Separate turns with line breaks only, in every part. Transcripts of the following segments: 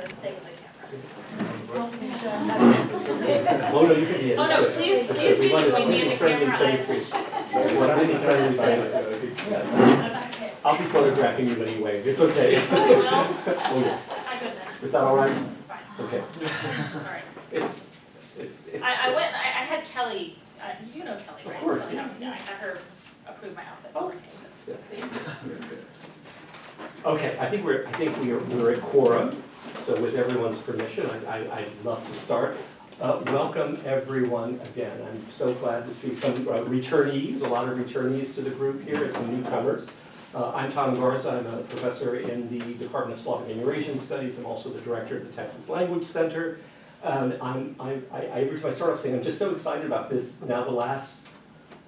for the sake of the camera.
Just want to make sure I'm happy.
Oh, no, you can be in.
Oh, no, please be between me and the camera.
Faces. Friendly faces. Yes. I'll be photographing you anyway. It's okay.
Oh, you will?
Oh, yes.
My goodness.
Is that all right?
It's fine.
Okay.
Sorry.
It's.
I had Kelly, you know Kelly, right?
Of course,
Kelly,
yeah.
I had her approve my outfit.
Oh.
Okay,
Okay, I think we're at quorum, so with everyone's permission, I'd love to start. Welcome everyone again. I'm so glad to see some returnees, a lot of returnees to the group here, and some newcomers. I'm Todd Morris. I'm a professor in the Department of Slavic and Eurasian Studies. I'm also the director of the Texas Language Center. Every time I start off saying I'm just so excited about this. Now the last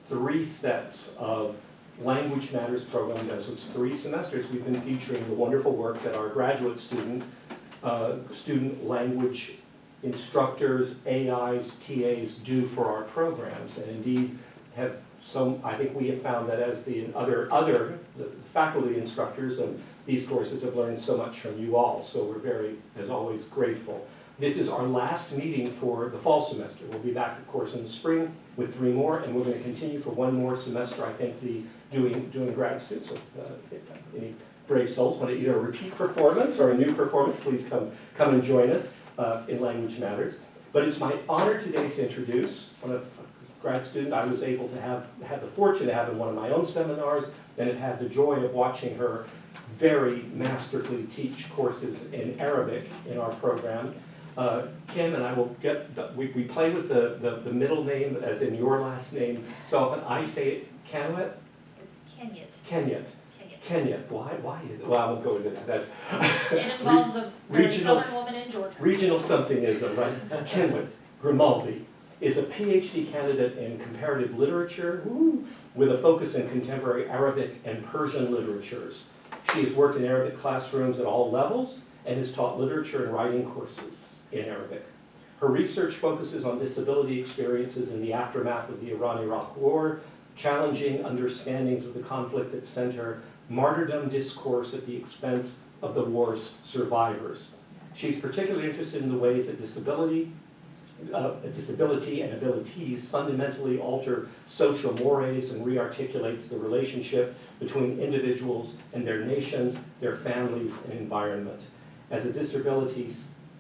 3 sets of Language Matters program does, so it's 3 semesters. We've been featuring the wonderful work that our graduate student language instructors, AIs, TAs do for our programs, and indeed have I think we have found that as the faculty instructors of these courses have learned so much from you all, so we're very, as always, grateful. This is our last meeting for the fall semester. We'll be back, of course, in the spring with 3 more, and we're going to continue for 1 more semester, I think, doing grad students. So, any brave souls want to either a repeat performance or a new performance, please come and join us in Language Matters. But it's my honor today to introduce a grad student I was able to have the fortune to have in one of my own seminars, and have had the joy of watching her very masterfully teach courses in Arabic in our program. Kim and I will we play with the middle name as in your last name. So often I say it Canuette.
It's
Canuette. Canuette. Why is it? Well, I won't go into that. That's
it involves a very
regional,
southern woman in Georgia.
Regional somethingism, right? Canuette-Grimaldi is a PhD candidate in comparative literature with a focus in contemporary Arabic and Persian literatures. She has worked in Arabic classrooms at all levels and has taught literature and writing courses in Arabic. Her research focuses on disability experiences in the aftermath of the Iran-Iraq War, challenging understandings of the conflict that center martyrdom discourse at the expense of the war's survivors. She's particularly interested in the ways that disability and abilities fundamentally alter social mores and rearticulates the relationship between individuals and their nations, their families, and environment. As a disability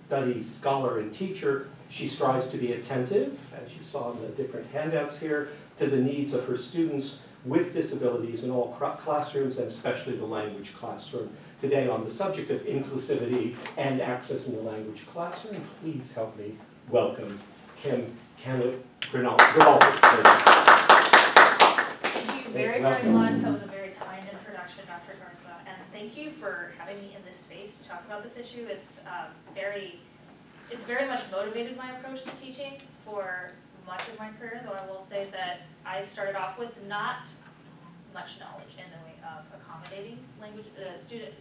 studies scholar and teacher, she strives to be attentive, as you saw in the different handouts here, to the needs of her students with disabilities in all classrooms, and especially the language classroom. Today on the subject of inclusivity and access in the language classroom, please help me welcome Kim Canuette-Grimaldi.
Thank you very much. That was a very kind introduction, Dr. Garza, and thank you for having me in this space to talk about this issue. It's very much motivated my approach to teaching for much of my career, though I will say that I started off with not much knowledge in the way of accommodating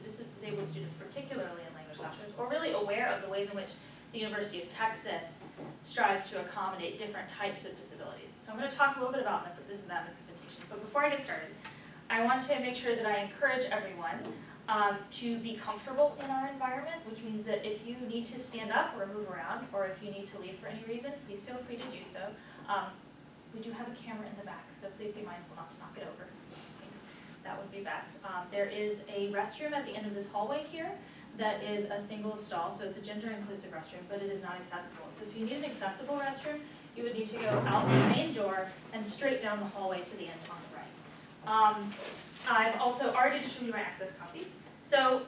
disabled students, particularly in language classrooms, or really aware of the ways in which the University of Texas strives to accommodate different types of disabilities. So I'm going to talk a little bit about this and that in the presentation. But before I get started, I want to make sure that I encourage everyone to be comfortable in our environment, which means that if you need to stand up or move around, or if you need to leave for any reason, please feel free to do so. We do have a camera in the back, so please be mindful not to knock it over. That would be best. There is a restroom at the end of this hallway here that is a single stall, so it's a gender-inclusive restroom, but it is not accessible. So if you need an accessible restroom, you would need to go out the main door and straight down the hallway to the end on the right. I've also already distributed my access copies. So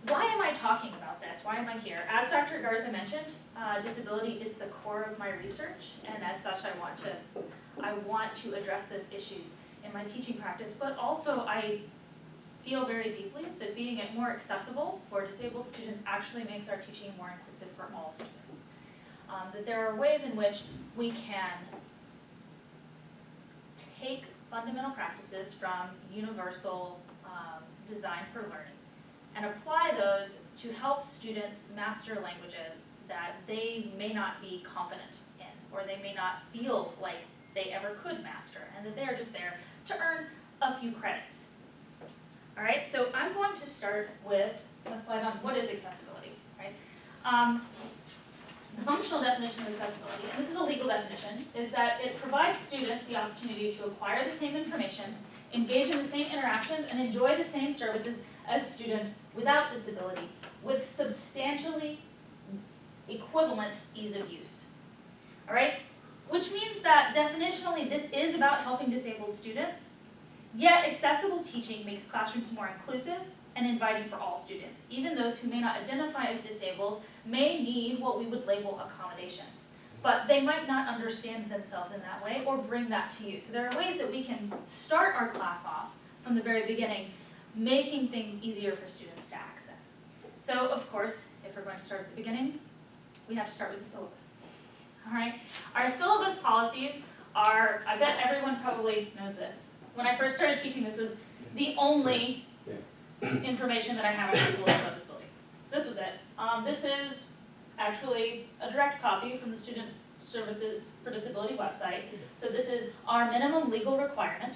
why am I talking about this? Why am I here? As Dr. Garza mentioned, disability is the core of my research, and as such I want to address those issues in my teaching practice, but also I feel very deeply that being it more accessible for disabled students actually makes our teaching more inclusive for all students. That there are ways in which we can take fundamental practices from universal design for learning and apply those to help students master languages that they may not be confident in, or they may not feel like they ever could master, and that they are just there to earn a few credits. All right, so I'm going to start with a slide on what is accessibility. The functional definition of accessibility, and this is a legal definition, is that it provides students the opportunity to acquire the same information, engage in the same interactions, and enjoy the same services as students without disability, with substantially equivalent ease of use. All right? Which means that definitionally this is about helping disabled students, yet accessible teaching makes classrooms more inclusive and inviting for all students. Even those who may not identify as disabled may need what we would label accommodations, but they might not understand themselves in that way or bring that to you. So there are ways that we can start our class off from the very beginning, making things easier for students to access. So of course, if we're going to start at the beginning, we have to start with the syllabus. All right, our syllabus policies are, I bet everyone probably knows this. When I first started teaching, this was the only information that I have on the syllabus of disability. This was it. This is actually a direct copy from the Student Services for Disability website. So this is our minimum legal requirement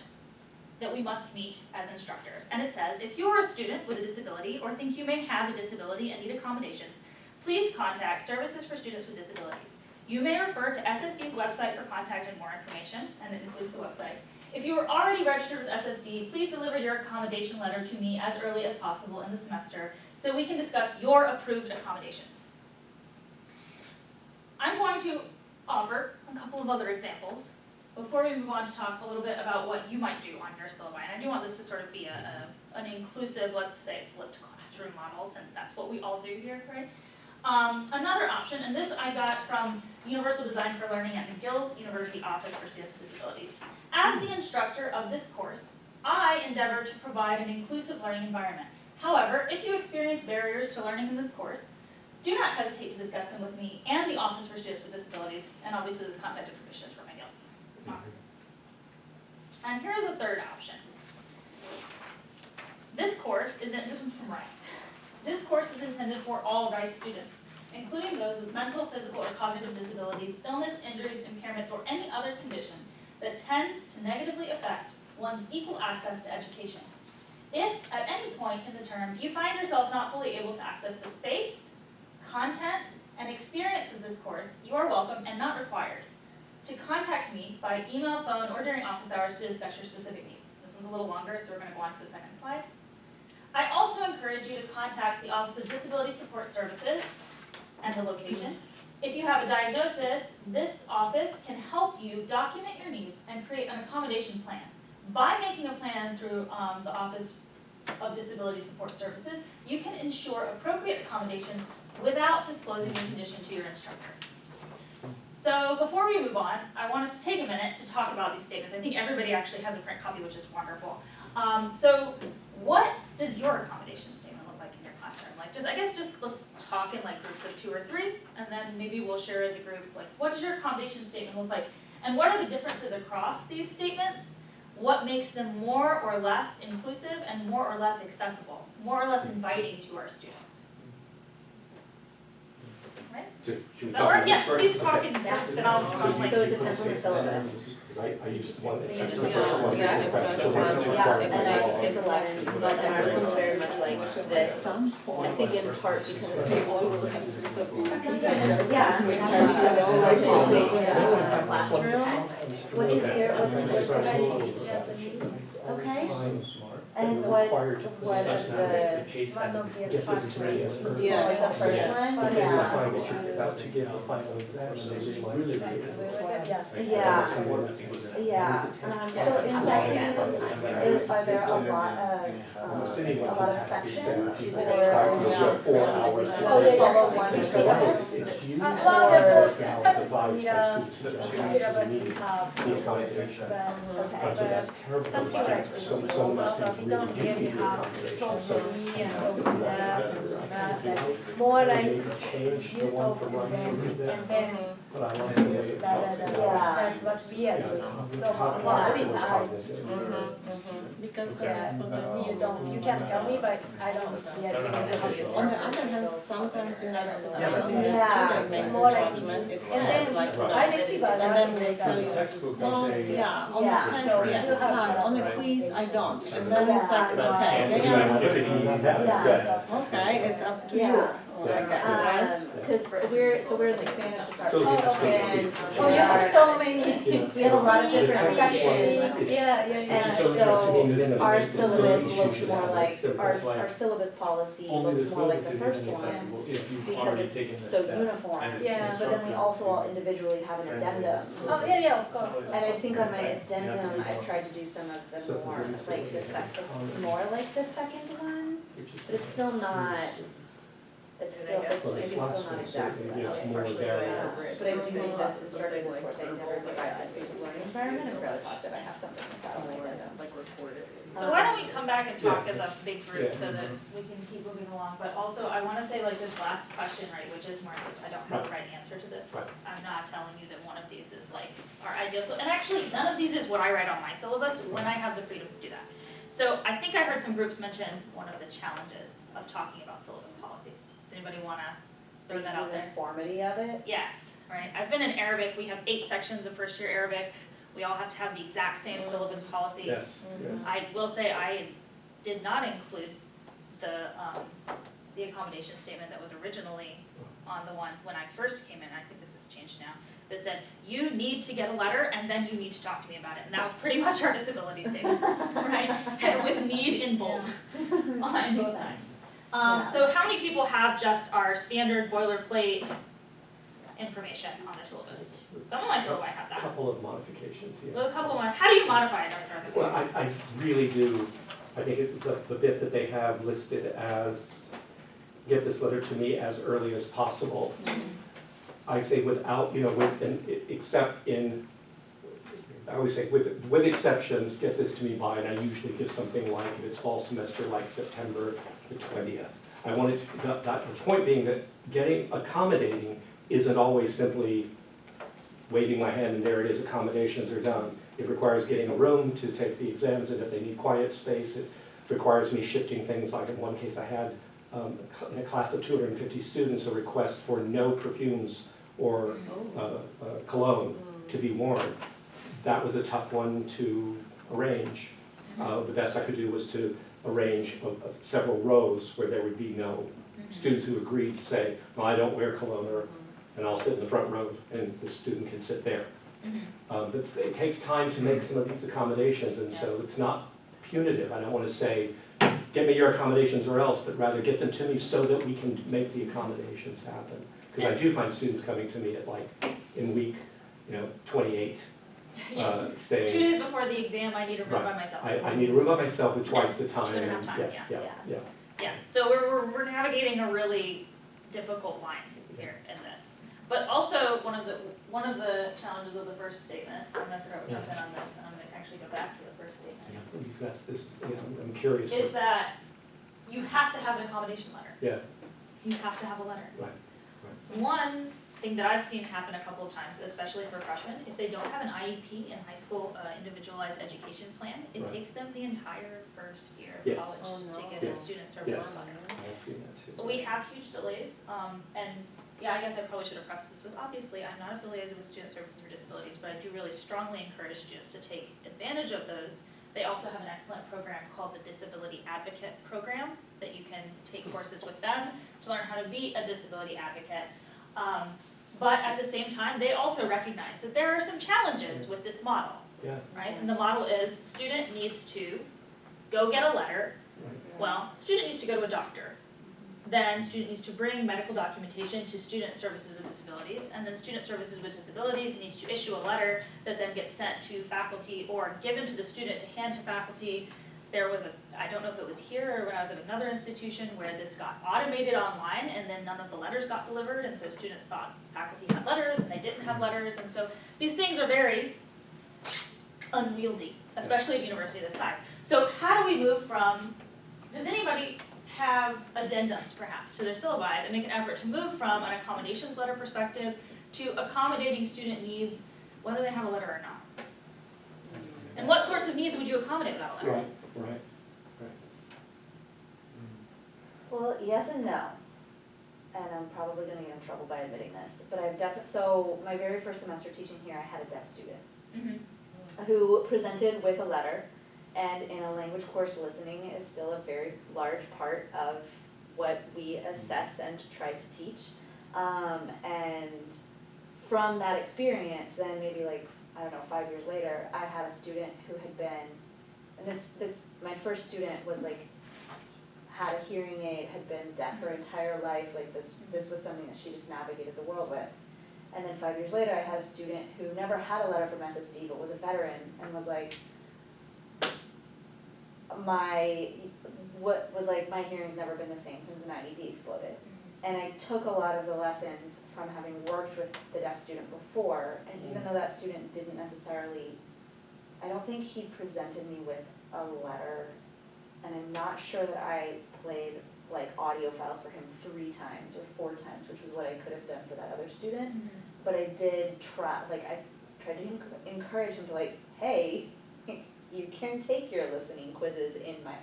that we must meet as instructors. And it says, if you are a student with a disability or think you may have a disability and need accommodations, please contact Services for Students with Disabilities. You may refer to SSD's website for contact and more information, and it includes the website. If you are already registered with SSD, please deliver your accommodation letter to me as early as possible in the semester so we can discuss your approved accommodations. I'm going to offer a couple of other examples before we move on to talk a little bit about what you might do on your syllabi. And I do want this to sort of be an inclusive, let's say, flipped classroom model, since that's what we all do here, right? Another option, and this I got from Universal Design for Learning at McGill's University Office for Students with Disabilities. As the instructor of this course, I endeavor to provide an inclusive learning environment. However, if you experience barriers to learning in this course, do not hesitate to discuss them with me and the Office for Students with Disabilities, and obviously this contact information is from McGill. And here's a third option. This course is, this one's from Rice. This course is intended for all Rice students, including those with mental, physical, or cognitive disabilities, illness, injuries, impairments, or any other condition that tends to negatively affect one's equal access to education. If, at any point in the term, you find yourself not fully able to access the space, content, and experience of this course, you are welcome and not required to contact me by email, phone, or during office hours to discuss your specific needs. This one's a little longer, so we're going to go on to the second slide. I also encourage you to contact the Office of Disability Support Services and the location. If you have a diagnosis, this office can help you document your needs and create an accommodation plan. By making a plan through the Office of Disability Support Services, you can ensure appropriate accommodations without disclosing the condition to your instructor. So before we move on, I want us to take a minute to talk about these statements. I think everybody actually has a print copy, which is wonderful. So what does your accommodation statement look like in your classroom? Like, I guess let's talk in like groups of 2 or 3, and then maybe we'll share as a group, like, what does your accommodation statement look like? And what are the differences across these statements? What makes them more or less inclusive and more or less accessible, more or less inviting to our students? Right? Does that work? Yes, please talk in groups and I'll like.
So it depends on the syllabus.
I used one.
So you just it's 11, but then ours looks very much like this. I think in part because it's yeah, we have a classroom. What is your okay? And what are the
Get this to me as first.
yeah, like the first one? Yeah.
Find that you're about to give the final exam, and they just like.
Yeah. Yeah. So in Japanese, are there a lot of sections or do they follow one syllabus?
So that's terrible. So much
we don't really have so many and more like
change the
use
one
of
for
the
one so
and then
but I like the way it
that's what we are doing. So a lot of because you can tell me, but I don't yet.
On the other hand, sometimes you have supervising the
Yeah,
student make
it's
the
more like-
judgment, it
And
has
then
like
I receive a
and
lot
then
of
they
data.
feel
textbook
well,
say-
yeah, on
Yeah,
the test,
so
yes,
you have
but on the
a-
quiz, I don't, and then it's like,
Yeah.
okay, they
Yeah.
are,
Yeah.
okay, it's up to you.
Yeah.
Because we're the Spanish department.
So-
And
Oh,
we
you have
are,
so many.
Yeah.
we have a lot of different
It's kind of
sections.
it's-
Yeah.
And
It's so interesting, and then
so
it
our
makes it so
syllabus
easy
looks
to
more
have it.
like,
So
our
it's like
syllabus policy
Only the
looks more like
syllabus
the
is
first one.
inaccessible if you've
Because
already
it's
taken that
so
step.
uniform.
as an
Yeah.
But then we
instructor.
also all individually have an addendum.
Oh, yeah, of course.
And I think on my addendum, I've tried to do some of
So
the
it's
more,
really
like the it's more like the second one,
which is-
but it's still not, it's still, it's
Well,
maybe
this
still
last
not
one,
exactly
certainly
that.
gives more variance.
But I do think this instructor discourse, I never provide a basic learning environment, I'm fairly positive I have something like that on my addendum.
So why don't we come back and talk
Yeah,
as a
it's-
big group
yeah.
so that we can keep moving along, but also I wanna say like this last question, right, which is more, I don't have the right answer to this.
Right.
I'm not telling you that one of these is like our ideal, and actually, none of these is what I write on my syllabus when I have the freedom to do that. So I think I heard some groups mention one of the challenges of talking about syllabus policies. Does anybody wanna throw that out
The
there?
uniformity of it.
Yes, right, I've been in Arabic, we have 8 sections of first year Arabic, we all have to have the exact same syllabus policy.
Yes, yes.
I will say I did not include the accommodation statement that was originally on the one when I first came in, I think this has changed now, that said, you need to get a letter and then you need to talk to me about it, and that was pretty much our disability statement, right? With need in bold on both sides. So how many people have just our standard boilerplate information on their syllabus? Some of my syllabi have
A
that.
couple of modifications, yeah.
Well, a couple more, how do you modify it, Dr. Garza?
Well, I really do, I think the bit that they have listed as, get this letter to me as early as possible. I say without, except in, I always say with exceptions, get this to me by, and I usually give something like, if it's fall semester, like September the 20th. I wanted to, the point being that accommodating isn't always simply waving my hand and there it is, accommodations are done. It requires getting a room to take the exams, and if they need quiet space, it requires me shifting things, like in one case I had, in a class of 250 students, a request for no perfumes or cologne to be worn. That was a tough one to arrange. The best I could do was to arrange of several rows where there would be no students who agreed to say, well, I don't wear cologne, and I'll sit in the front row, and the student can sit there. But it takes time to make some of these accommodations, and so it's not punitive. I don't want to say, get me your accommodations or else, but rather get them to me so that we can make the accommodations happen. Because I do find students coming to me at in week, 28,
Yeah. 2
saying,
days before the exam, I need a room by myself.
I need a room by myself with twice the time.
2.5 times,
Yeah.
Yeah, so we're navigating a really difficult line here in this. But also, one of the challenges of the first statement, I'm gonna jump in on this, and I'm gonna actually go back to the first statement,
Please, that's this, I'm curious.
is that you have to have an accommodation letter.
Yeah,
You have to have a letter.
right.
One thing that I've seen happen a couple of times, especially for freshmen, if they don't have an IEP in high school, individualized education plan, it
Right.
takes them the entire first year of
Yes.
college
Oh,
to
no.
get a
Yes.
student services
Yes.
letter.
I've seen that too.
We have huge delays, and yeah, I guess I probably should have prefaced this with, obviously, I'm not affiliated with Student Services for Disabilities, but I do really strongly encourage students to take advantage of those. They also have an excellent program called the Disability Advocate Program, that you can take courses with them to learn how to be a disability advocate. But at the same time, they also recognize that there are some challenges with this model,
Yeah,
right? And the model is, student needs to go get a letter,
right.
well, student needs to go to a doctor. Then student needs to bring medical documentation to Student Services with Disabilities, and then Student Services with Disabilities needs to issue a letter that then gets sent to faculty or given to the student to hand to faculty. There was I don't know if it was here or when I was at another institution where this got automated online and then none of the letters got delivered, and so students thought faculty had letters and they didn't have letters, and so these things are very unwieldy, especially at a university this size. So how do we move from, does anybody have addendums perhaps to their syllabi that make an effort to move from an accommodations letter perspective to accommodating student needs, whether they have a letter or not? And what sorts of needs would you accommodate without a letter?
Right.
Well, yes and no. And I'm probably gonna get in trouble by admitting this, but I've so my very first semester teaching here, I had a deaf student who presented with a letter, and in a language course, listening is still a very large part of what we assess and try to teach. And from that experience, then maybe like, I don't know, 5 years later, I had a student who had been, and my first student was like, had a hearing aid, had been deaf her entire life, like this was something that she just navigated the world with. And then 5 years later, I had a student who never had a letter from SSD, but was a veteran, and was like, my hearing's never been the same since an IED exploded. And I took a lot of the lessons from having worked with the deaf student before, and even though that student didn't necessarily, I don't think he presented me with a letter, and I'm not sure that I played like audio files for him 3 times or 4 times, which was what I could have done for that other student. But I did try, like I tried to encourage him to like, hey, you can take your listening quizzes in my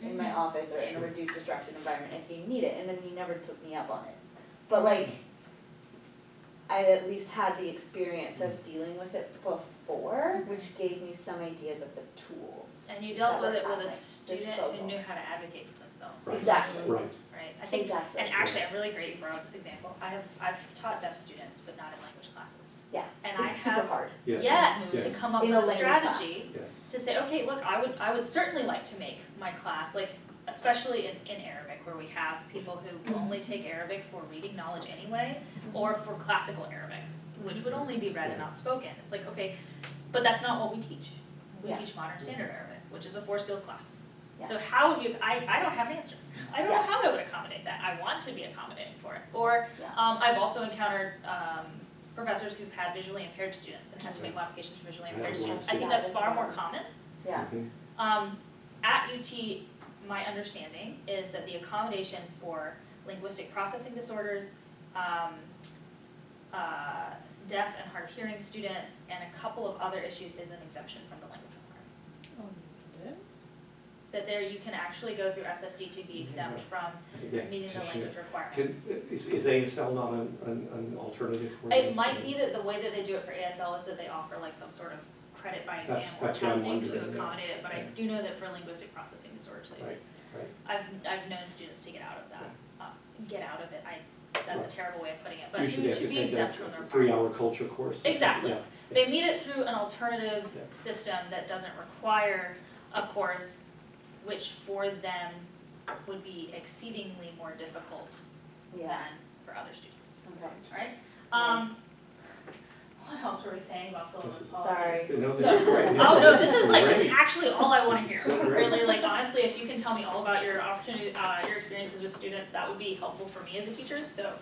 in my office or in a reduced distraction environment if you need it, and then he never took me up on it. But like, I at least had the experience of dealing with it before, which gave me some ideas of the tools.
And you dealt with it
at
with
my
a student
disposal.
who knew how to advocate for themselves.
Right.
Exactly.
Right.
Right, I think,
Exactly.
and actually, I'm really great you brought up this example. I've taught deaf students, but not in language classes.
Yeah,
And
it's
I
super
have
hard.
Yes.
yet
Yes.
to come up
In
with
a
a
language class.
strategy
Yes.
to say, okay, look, I would certainly like to make my class, like, especially in Arabic, where we have people who only take Arabic for reading knowledge anyway, or for classical Arabic, which would only be read and not spoken. It's like, okay, but that's not what we teach. We
Yeah.
teach modern standard Arabic, which is a 4 skills class.
Yeah.
So how would you, I don't have an answer. I don't know
Yeah.
how I would accommodate that. I want to be accommodating for it. Or,
Yeah.
I've also encountered, professors who've had visually impaired students and had to make modifications for visually impaired
Yeah,
students.
lots
I think
of-
that's far more common.
Yeah.
At UT, my understanding is that the accommodation for linguistic processing disorders, deaf and hard of hearing students, and a couple of other issues is an exemption from the language requirement. That there, you can actually go through SSD to be exempt from meeting the language requirement.
Is ASL not an alternative for?
It might be that the way that they do it for ASL is that they offer like some sort of credit by exam or
That's what I'm
testing to
wondering, yeah.
accommodate it, but I
Yeah.
do know that for linguistic processing disorders, like,
Right.
I've known students to get out of that, get out of it, that's a
Right.
terrible way of putting it, but
Usually they have
to
to
be
take
exempt
a
from the requirement.
3-hour culture course.
Exactly.
Yeah.
They meet it through an alternative
Yeah.
system that doesn't require a course, which for them would be exceedingly more difficult
Yeah.
than for other students,
Okay.
right? What else were we saying about syllabus
This is-
policy?
Sorry.
No, this is great.
Oh, no, this is
great.
actually all I wanna hear,
So great.
really, like, honestly, if you can tell me all about your opportunity, your experiences with students, that would be helpful for me as a teacher, so.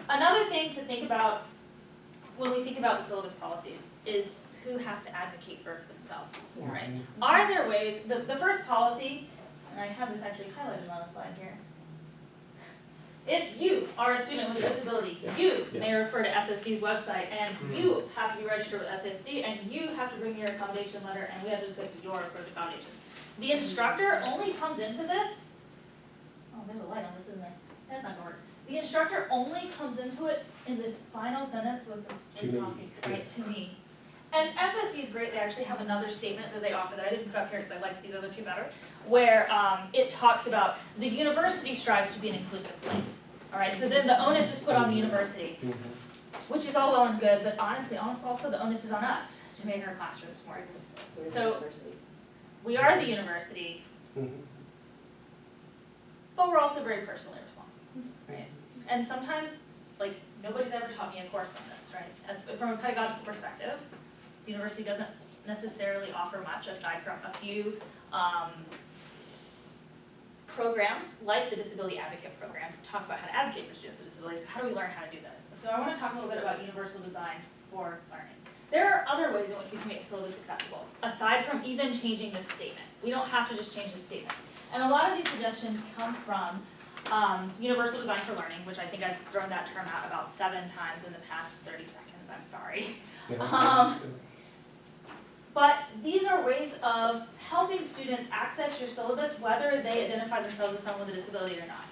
Another thing to think about when we think about the syllabus policies is who has to advocate for themselves,
Yeah.
right? Are there ways, the first policy, and I have this actually highlighted on a slide here. If you are a student with a disability, you may refer to SSD's website, and you have to be registered with SSD, and you have to bring your accommodation letter, and we have to discuss your approved accommodations. The instructor only comes into this, oh, there's a light on this, isn't there? That's not gonna work. The instructor only comes into it in this final sentence with this,
To me,
talking, right, to me. And SSD is great, they actually have another statement that they offer that I didn't put up here because I like these other two better, where it talks about the university strives to be an inclusive place. Alright, so then the onus is put on the university, which is all well and good, but honestly, also the onus is on us to make our classrooms more inclusive.
We're
So-
university.
We are the university, but we're also very personally responsible, right? And sometimes, like, nobody's ever taught me a course on this, right? As, from a pedagogical perspective, the university doesn't necessarily offer much aside from a few, programs, like the Disability Advocate Program, to talk about how to advocate for students with disabilities. So how do we learn how to do this? And so I want to talk a little bit about universal design for learning. There are other ways in which we can make syllabus accessible, aside from even changing this statement. We don't have to just change this statement. And a lot of these suggestions come from universal design for learning, which I think I've thrown that term out about 7 times in the past 30 seconds, I'm sorry. But these are ways of helping students access your syllabus whether they identify themselves as someone with a disability or not,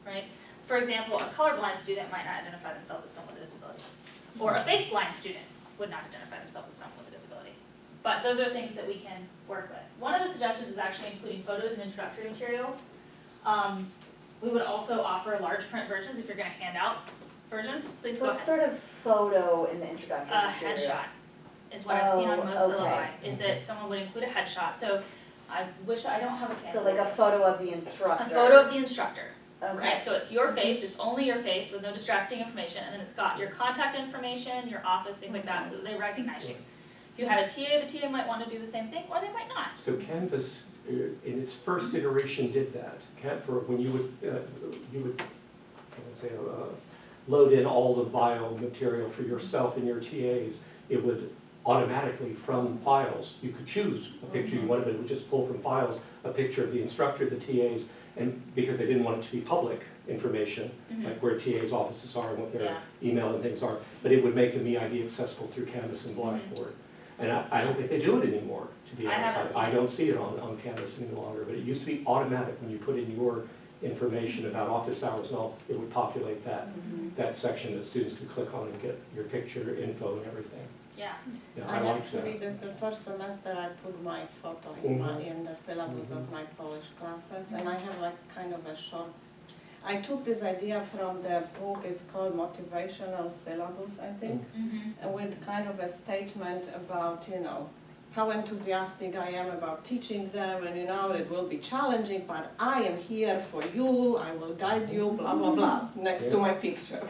right? For example, a colorblind student might not identify themselves as someone with a disability. Or a face-blind student would not identify themselves as someone with a disability. But those are things that we can work with. One of the suggestions is actually including photos and introductory material. We would also offer large print versions if you're gonna hand out versions, please go
What
ahead.
sort of photo in the introductory
A
material?
headshot is what I've seen on
Oh,
most
okay.
syllabi, is that someone would include a headshot, so I wish I don't have a sample.
So like a photo of the
A
instructor?
photo of the instructor,
Okay,
right, so it's your face, it's only your face with no distracting information, and then it's got your contact information, your office, things like that, so that they recognize you. If you had a TA, the TA might wanna do the same thing, or they might not.
So Canvas, in its first iteration, did that. For when you would load in all the bio material for yourself and your TAs, it would automatically from files, you could choose a picture you wanted, but it would just pull from files a picture of the instructor, the TAs, and because they didn't want it to be public information, like where TAs' offices are and what their
Yeah.
email and things are, but it would make the MEID accessible through Canvas and Blackboard. And I don't think they do it anymore, to be
I
honest.
haven't seen
I
it.
don't see it on Canvas any longer, but it used to be automatic when you put in your information about office hours and all, it would populate that section that students could click on and get your picture, info and everything.
Yeah,
Yeah,
I
I like
actually,
that.
this the first semester I put my photo in the syllabus of my Polish classes, and I have like kind of a short, I took this idea from the book, it's called Motivational Syllables, I think, and with kind of a statement about, how enthusiastic I am about teaching them, and it will be challenging, but I am here for you, I will guide you, blah, blah, blah, next to my picture.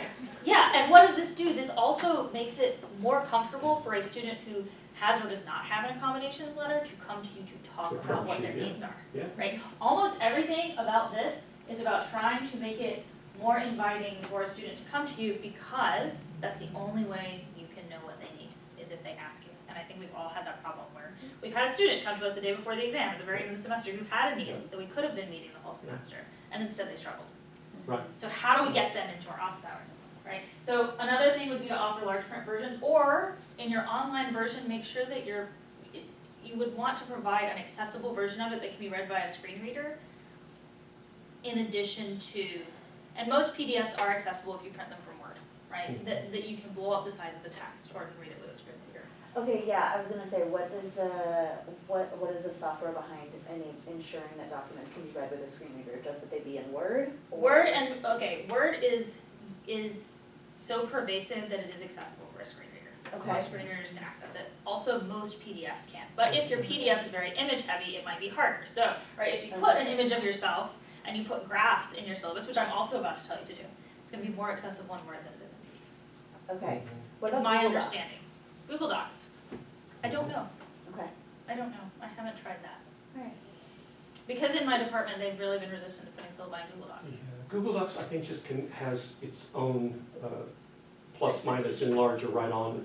yeah, and what does this do? This also makes it more comfortable for a student who has or does not have an accommodations letter to come to you to talk
To
about what their
approach you, yeah.
needs are,
Yeah.
right? Almost everything about this is about trying to make it more inviting for a student to come to you, because that's the only way you can know what they need, is if they ask you. And I think we've all had that problem where we've had a student come to us the day before the exam, at the very end of the semester, who had a need that we could have been meeting the whole semester, and instead they struggled.
Right.
So how do we get them into our office hours, right? So another thing would be to offer large print versions, or in your online version, make sure that you would want to provide an accessible version of it that can be read by a screen reader, in addition to, and most PDFs are accessible if you print them from Word, right? That you can blow up the size of the text, or can read it with a screen reader.
okay, yeah, I was gonna say, what is the software behind ensuring that documents can be read with a screen reader? Just that they be in Word? Or-
Word is so pervasive that it is accessible for a screen reader.
Okay.
Most screen readers can access it. Also, most PDFs can. But if your PDF is very image heavy, it might be harder. So, right, if you put an image of yourself and you put graphs in your syllabus, which I'm also about to tell you to do, it's gonna be more accessible in Word than it is in PDF.
Okay, what
Is
about
my
Google Docs?
understanding. Google Docs. I don't know.
Okay,
I don't know. I haven't tried that.
alright.
Because in my department, they've really been resistant to putting syllabi in Google Docs.
Yeah. Google Docs, I think, just has its own plus
Text to
minus
speech.
enlarger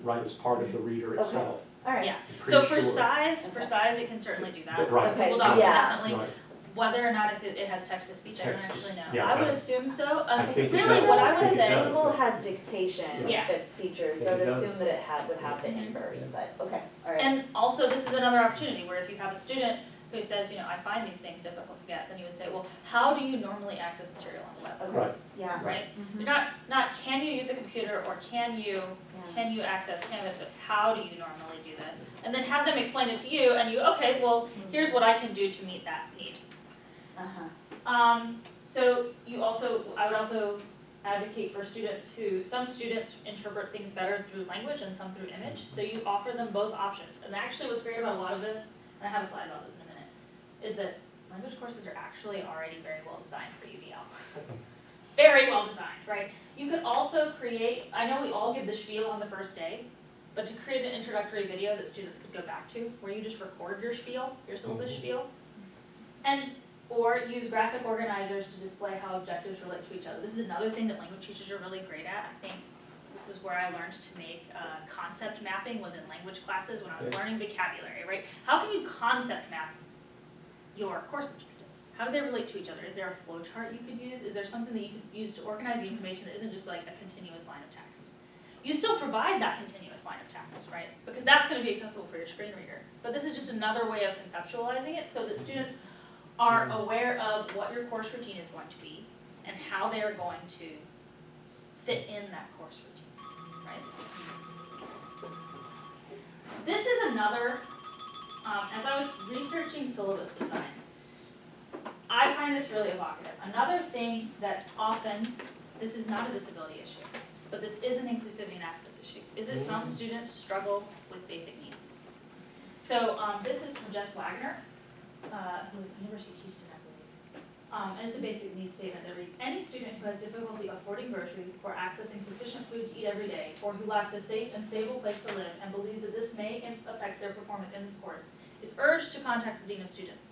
right as part of the reader
Okay.
itself.
Alright,
Yeah.
I'm
So
pretty
for
sure.
size,
Okay.
it can certainly do that.
Right.
Okay,
Google Docs will
yeah.
definitely,
Right.
whether or not it has text to speech, I don't
Text to-
actually know.
yeah,
I would
I-
assume so.
I think it
Really,
does.
what I
I
would
think it
say,
does.
Google has dictation
Yeah.
features, so
Yeah,
I'd
it does.
assume that it would have the inverse, but, okay, alright.
and also this is another opportunity where if you have a student who says, I find these things difficult to get, then you would say, well, how do you normally access material on the web?
Okay,
Right.
yeah.
Right?
Mhm.
You're not can you use a computer or can you access Canvas, but how do you normally do this? And then have them explain it to you and you, okay, well, here's what I can do to meet that need.
Uh-huh,
So I would also advocate for students some students interpret things better through language and some through image, so you offer them both options. And actually what's great about a lot of this, and I have a slide about this in a minute, is that language courses are actually already very well designed for UVL. Very well designed, right? You could also I know we all give the spiel on the first day, but to create an introductory video that students could go back to, where you just record your spiel, your syllabus spiel, or use graphic organizers to display how objectives relate to each other. This is another thing that language teachers are really great at. I think this is where I learned to make concept mapping, was in language classes when I was learning vocabulary, right? How can you concept map your course objectives? How do they relate to each other? Is there a flow chart you could use? Is there something that you could use to organize the information that isn't just like a continuous line of text? You still provide that continuous line of text, right? Because that's going to be accessible for your screen reader. But this is just another way of conceptualizing it so that students are aware of what your course routine is going to be and how they are going to fit in that course routine, right? This is another, as I was researching syllabus design, I find this really evocative. Another thing that often, this is not a disability issue, but this is an inclusivity and access issue, is that some students struggle with basic needs. So this is from Jess Wagner, who is at the University of Houston, I believe. And it's a basic needs statement that reads, any student who has difficulty affording groceries or accessing sufficient food to eat every day, or who lacks a safe and stable place to live and believes that this may affect their performance in this course, is urged to contact the Dean of Students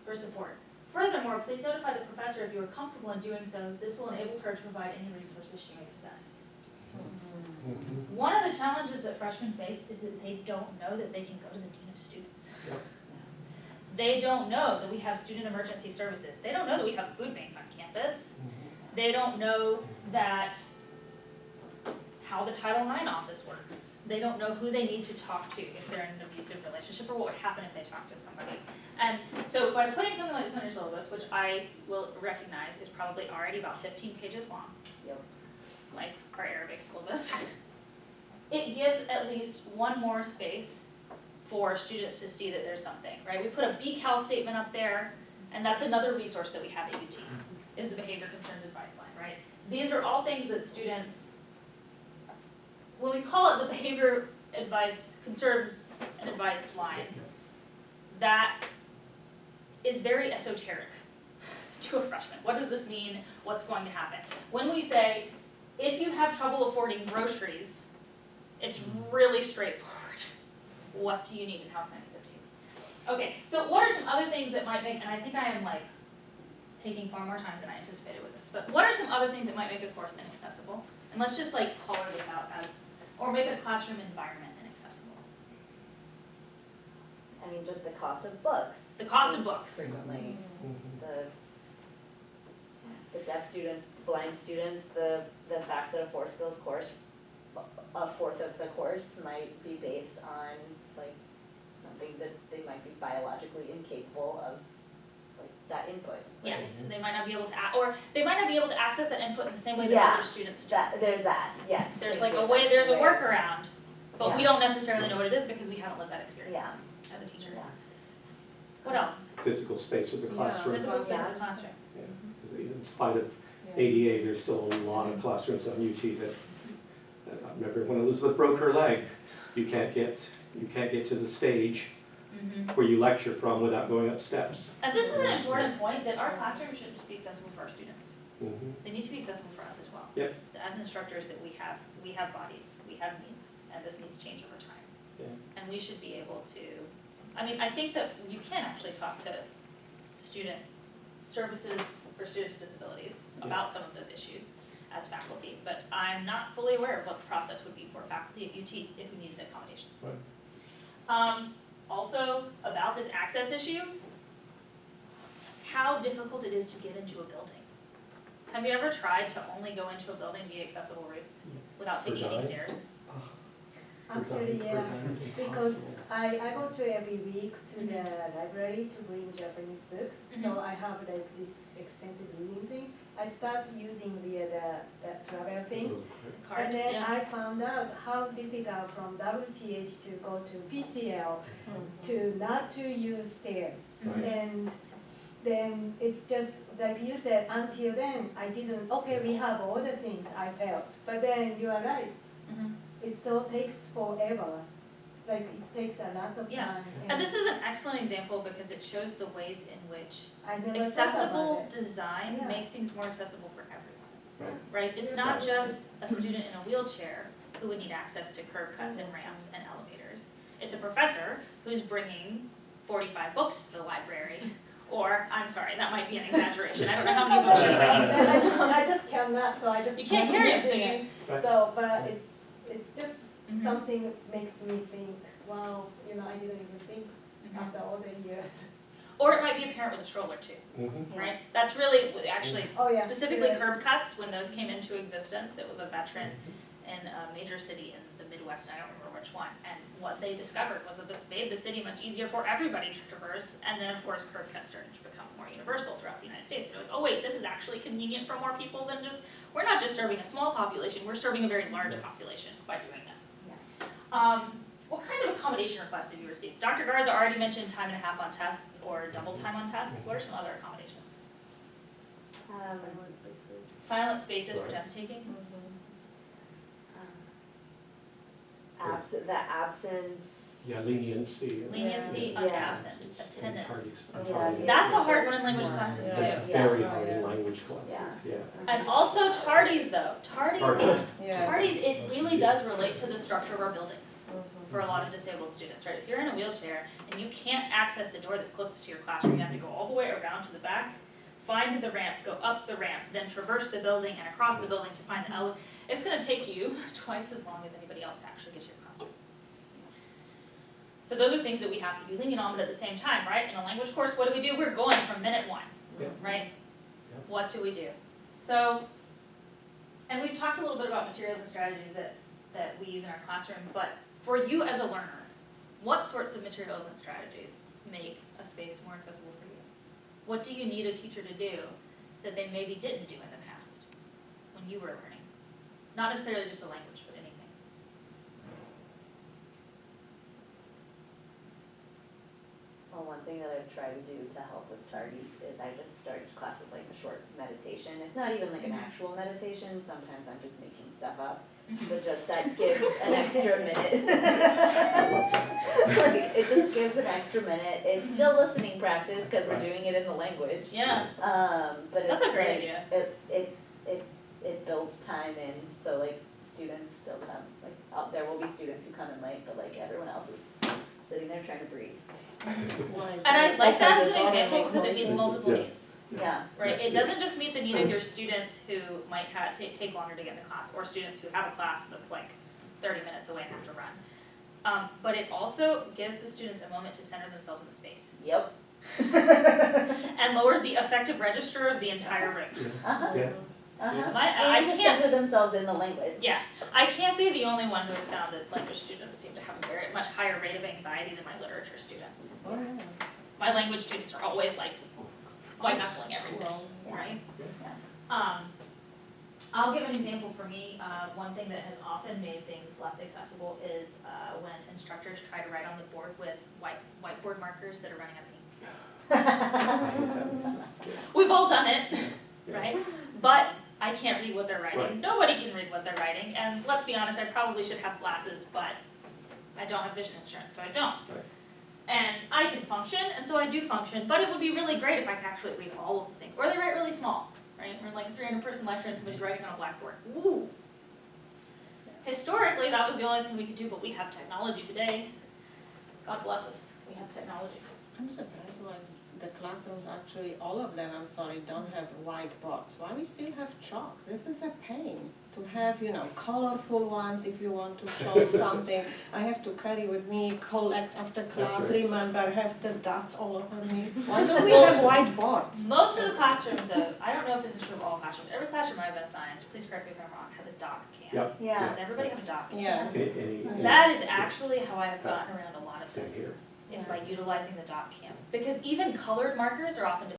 for support. Furthermore, please notify the professor if you are comfortable in doing so. This will enable her to provide any resources she may possess. One of the challenges that freshmen face is that they don't know that they can go to the Dean of Students.
Yep.
They don't know that we have student emergency services. They don't know that we have a food bank on campus. They don't know that how the Title IX office works. They don't know who they need to talk to if they're in an abusive relationship, or what would happen if they talk to somebody. And so by putting something like this on your syllabus, which I will recognize is probably already about 15 pages long,
Yep.
like our Arabic syllabus, it gives at least one more space for students to see that there's something, right? We put a BCAL statement up there, and that's another resource that we have at UT, is the Behavior Concerns Advice Line, right? These are all things that students, when we call it the Behavior Advice, Concerns and Advice Line, that is very esoteric to a freshman. What does this mean? What's going to happen? When we say, if you have trouble affording groceries, it's really straightforward. What do you need and how can I meet those needs? Okay, so what are some other things that might make, and I think I am like taking far more time than I anticipated with this, but what are some other things that might make a course inaccessible? And let's just like color this out as, or make a classroom environment inaccessible.
I mean, just the cost of books.
The cost of
is
books.
Frequently, the deaf students, the blind students, the fact that a 4 skills course, a fourth of the course might be based on like something that they might be biologically incapable of, like that input.
Yes, they might not be able to, or they might not be able to access that input in the same way that
Yeah,
other students do.
There's that, yes.
There's
thank
like a
you,
way,
that's
there's a
the way.
workaround, but we
Yeah.
don't necessarily know what it is because we haven't lived that experience
Yeah.
as a teacher.
Yeah.
What else?
Physical space of the classroom.
Physical space
Yeah.
in the classroom.
Yeah, 'cause in spite of ADA, there's still a lot of classrooms on UT that I remember when Elizabeth broke her leg, you can't get to the stage where you lecture from without going up steps.
And this is an important point, that our classroom shouldn't just be accessible for our students.
Mhm.
They need to be accessible for us as well.
Yep.
As instructors, that we have bodies, we have needs, and those needs change over time.
Yeah.
And we should be able to, I mean, I think that you can actually talk to student services for students with disabilities about some of those issues as faculty, but I'm not fully aware of what the process would be for faculty at UT if we needed accommodations.
Right.
Also, about this access issue, how difficult it is to get into a building. Have you ever tried to only go into a building via accessible routes without taking any stairs?
Actually, yeah, because I go to every week to the library to bring Japanese books, so I have like this extensive reading thing. I start using the travel things,
Card,
and then
yeah.
I found out how difficult from WCH to go to PCL to not to use stairs.
Right.
And then it's just like you said, until then, I didn't, okay, we have all the things I felt, but then you are right.
Mhm.
It so takes forever, like it takes a lot of
Yeah.
time.
And this is an excellent example because it shows the ways in which
I never thought
accessible
about it.
design
Yeah.
makes things more accessible for everyone.
Right.
Right? It's not just a student in a wheelchair who would need access to curb cuts and ramps and elevators. It's a professor who's bringing 45 books to the library. Or, I'm sorry, that might be an exaggeration. I don't know how many books you bring.
I just cannot, so I just.
You can't carry them, so
bring
you.
Right.
So, but it's just
Mhm.
something that makes me think, wow, I didn't even think
Mhm.
after all the years.
Or it might be a parent with a stroller too,
Mhm.
right? That's really, actually,
Oh, yeah.
specifically
yeah.
curb cuts, when those came into existence, it was a veteran in a major city in the Midwest, and I don't remember which one. And what they discovered was that this made the city much easier for everybody to traverse. And then, of course, curb cuts started to become more universal throughout the United States. They're like, oh wait, this is actually convenient for more people than just, we're not just serving a small population, we're serving a very large population by doing this. what kinds of accommodation requests have you received? Dr. Garza already mentioned time and a half on tests or double time on tests. What are some other accommodations? Silent spaces for
Right.
test taking?
The absence.
Yeah, leniency.
Leniency
Yeah.
on
Yeah.
absence,
And
attendance.
tardies.
That's a hard one in language classes
Yeah.
too.
That's
Yeah.
very hard in language classes, yeah.
And also tardies though.
Tardies.
Yeah.
Tardies, it really does relate to the structure of our buildings for a lot of disabled students, right? If you're in a wheelchair and you can't access the door that's closest to your classroom, you have to go all the way around to the back, find the ramp, go up the ramp, then traverse the building and across the building to find the elevator. It's gonna take you twice as long as anybody else to actually get to your classroom. So those are things that we have to be lenient on, but at the same time, right, in a language course, what do? We're going from minute one,
Yeah.
right?
Yeah.
What do we do? So, and we've talked a little bit about materials and strategies that we use in our classroom, but for you as a learner, what sorts of materials and strategies make a space more accessible for you? What do you need a teacher to do that they maybe didn't do in the past when you were learning? Not necessarily just a language, but anything.
Well, one thing that I've tried to do to help with tardies is I just started class with like a short meditation. It's not even like an actual meditation, sometimes I'm just making stuff up, but just that gives an extra minute. Like, it just gives an extra minute. It's still listening practice, cause we're doing it in the language.
Yeah,
But it's
That's a great
like,
idea.
it builds time in, so like students still come, like, there will be students who come in late, but like everyone else is sitting there trying to breathe.
and I like that as an example because it meets multiple
Yes.
needs,
Yeah,
right? It doesn't just meet the need of your students who might take longer to get into class, or students who have a class that's like 30 minutes away and have to run. But it also gives the students a moment to center themselves in the space
yep.
and lowers the effective register of the entire room.
Uh-huh,
Yeah.
uh-huh.
I
And to
can't,
center themselves in the language.
yeah, I can't be the only one who has found that language students seem to have a very much higher rate of anxiety than my literature students.
Oh, yeah.
My language students are always like white knuckling everything,
Yeah.
right?
Yeah.
I'll give an example for me. One thing that has often made things less accessible is when instructors try to write on the board with whiteboard markers that are running out of ink.
I hate that myself.
We've all done it, right? But I can't read what they're writing.
Right.
Nobody can read what they're writing. And let's be honest, I probably should have glasses, but I don't have vision insurance, so I don't.
Right.
And I can function, and so I do function, but it would be really great if I could actually read all of the things. Or they write really small, right? We're in like a 300-person lecture and somebody's writing on a blackboard. Ooh. Historically, that was the only thing we could do, but we have technology today. God bless us, we have technology.
I'm surprised why the classrooms actually, all of them, I'm sorry, don't have whiteboards. Why we still have chalk? This is a pain to have, colorful ones if you want to show something. I have to carry with me, collect after class,
That's right.
remember, have the dust all over me. Why don't we have whiteboards?
Most of the classrooms, though, I don't know if this is true of all classrooms, every classroom I've been assigned, please correct me if I'm wrong, has a doc cam.
Yep.
Yeah.
Does everybody have a doc cam?
Yes.
That is actually how I have gotten around a lot of
Same
this,
here.
is by utilizing the doc cam. Because even colored markers are often